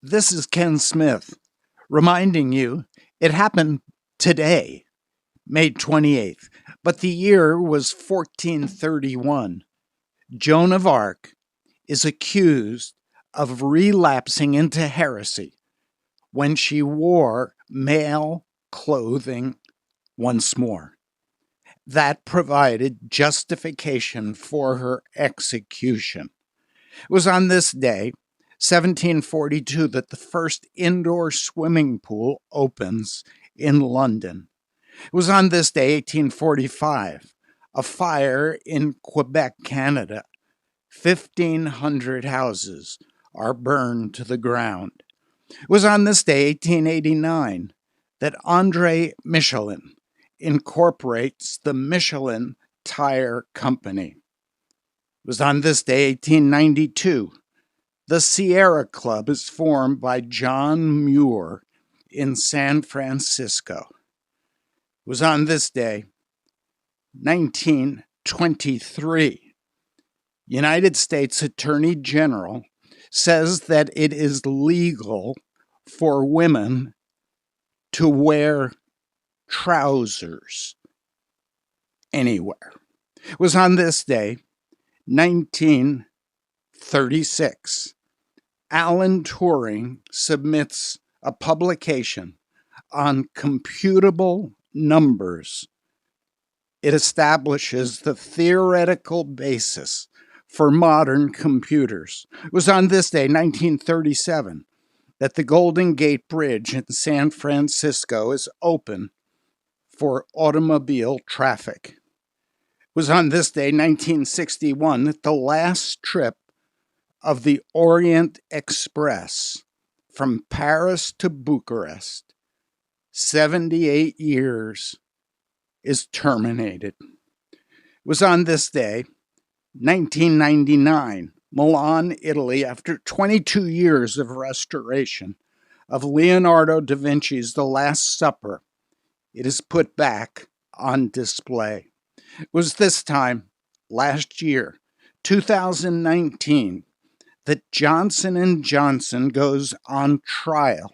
This is Ken Smith, reminding you it happened today, May 28th, but the year was 1431. Joan of Arc is accused of relapsing into heresy when she wore male clothing once more. That provided justification for her execution. It was on this day, 1742, that the first indoor swimming pool opens in London. It was on this day, 1845, a fire in Quebec, Canada. 1,500 houses are burned to the ground. It was on this day, 1889, that Andre Michelin incorporates the Michelin Tire Company. It was on this day, 1892, the Sierra Club is formed by John Muir in San Francisco. It was on this day, 1923, United States Attorney General says that it is legal for women to wear trousers anywhere. It was on this day, 1936, Alan Turing submits a publication on computable numbers. It establishes the theoretical basis for modern computers. It was on this day, 1937, that the Golden Gate Bridge in San Francisco is open for automobile traffic. It was on this day, 1961, that the last trip of the Orient Express from Paris to Bucharest, 78 years, is terminated. It was on this day, 1999, Milan, Italy, after 22 years of restoration of Leonardo da Vinci's The Last Supper, it is put back on display. It was this time last year, 2019, that Johnson & Johnson goes on trial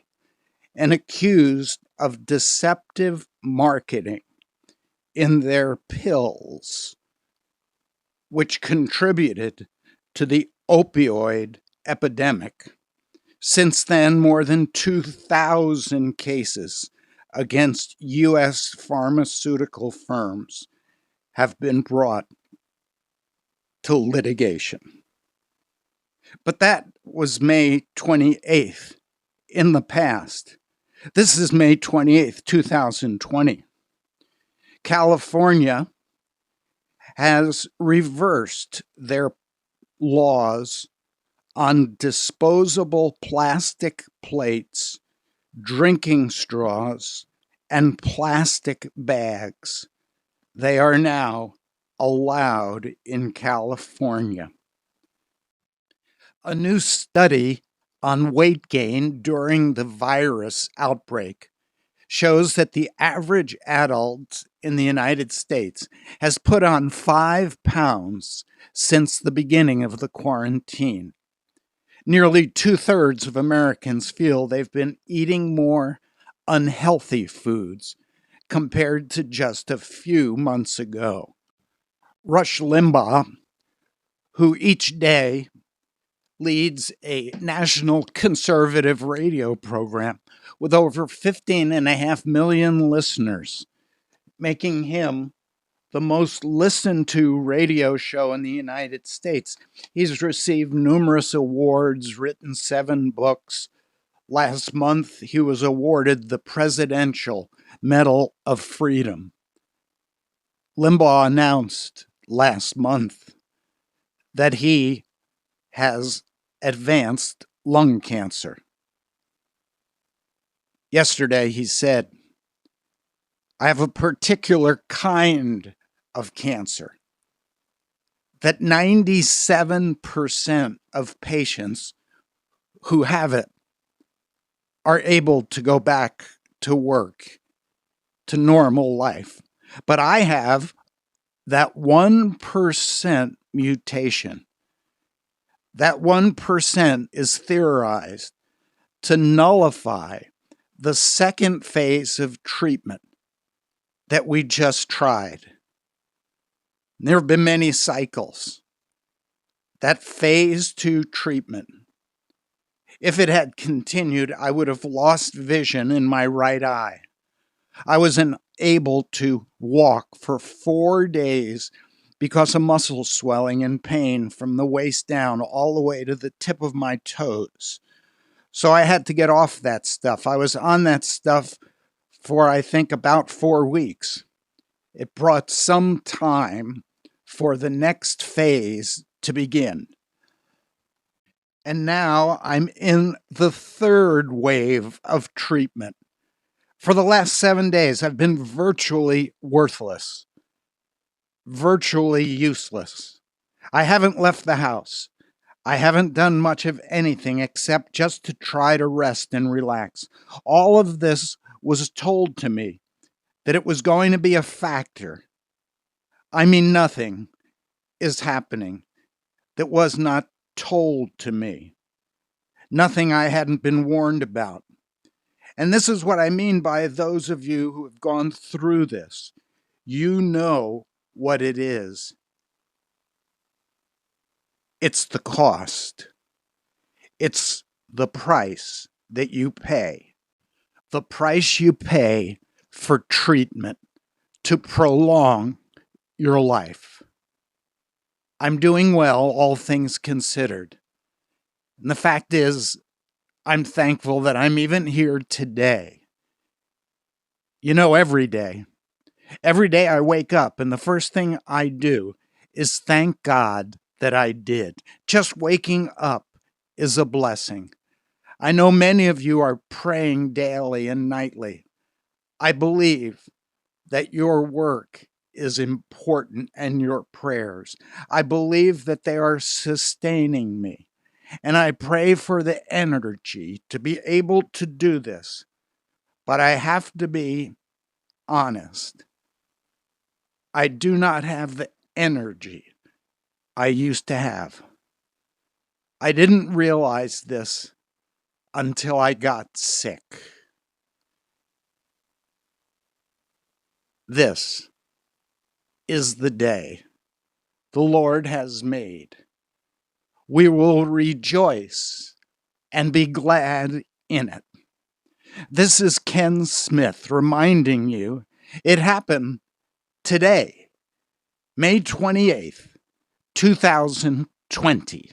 and accused of deceptive marketing in their pills, which contributed to the opioid epidemic. Since then, more than 2,000 cases against U.S. pharmaceutical firms have been brought to litigation. But that was May 28th in the past. This is May 28th, 2020. California has reversed their laws on disposable plastic plates, drinking straws, and plastic bags. They are now allowed in California. A new study on weight gain during the virus outbreak shows that the average adult in the United States has put on 5 pounds since the beginning of the quarantine. Nearly 2/3 of Americans feel they've been eating more unhealthy foods compared to just a few months ago. Rush Limbaugh, who each day leads a national conservative radio program with over 15.5 million listeners, making him the most listened to radio show in the United States. He's received numerous awards, written 7 books. Last month, he was awarded the Presidential Medal of Freedom. Limbaugh announced last month that he has advanced lung cancer. Yesterday, he said, "I have a particular kind of cancer that 97% of patients who have it are able to go back to work, to normal life. But I have that 1% mutation. That 1% is theorized to nullify the second phase of treatment that we just tried. There have been many cycles. That phase 2 treatment, if it had continued, I would have lost vision in my right eye. I was unable to walk for 4 days because of muscle swelling and pain from the waist down all the way to the tip of my toes. So I had to get off that stuff. I was on that stuff for, I think, about 4 weeks. It brought some time for the next phase to begin. And now I'm in the third wave of treatment. For the last 7 days, I've been virtually worthless, virtually useless. I haven't left the house. I haven't done much of anything except just to try to rest and relax. All of this was told to me that it was going to be a factor. I mean, nothing is happening that was not told to me. Nothing I hadn't been warned about. And this is what I mean by those of you who have gone through this. You know what it is. It's the cost. It's the price that you pay. The price you pay for treatment to prolong your life. I'm doing well, all things considered. And the fact is, I'm thankful that I'm even here today. You know, every day I wake up and the first thing I do is thank God that I did. Just waking up is a blessing. I know many of you are praying daily and nightly. I believe that your work is important and your prayers. I believe that they are sustaining me. And I pray for the energy to be able to do this. But I have to be honest. I do not have the energy I used to have. I didn't realize this until I got sick. This is the day the Lord has made. We will rejoice and be glad in it. This is Ken Smith reminding you it happened today, May 28th, 2020.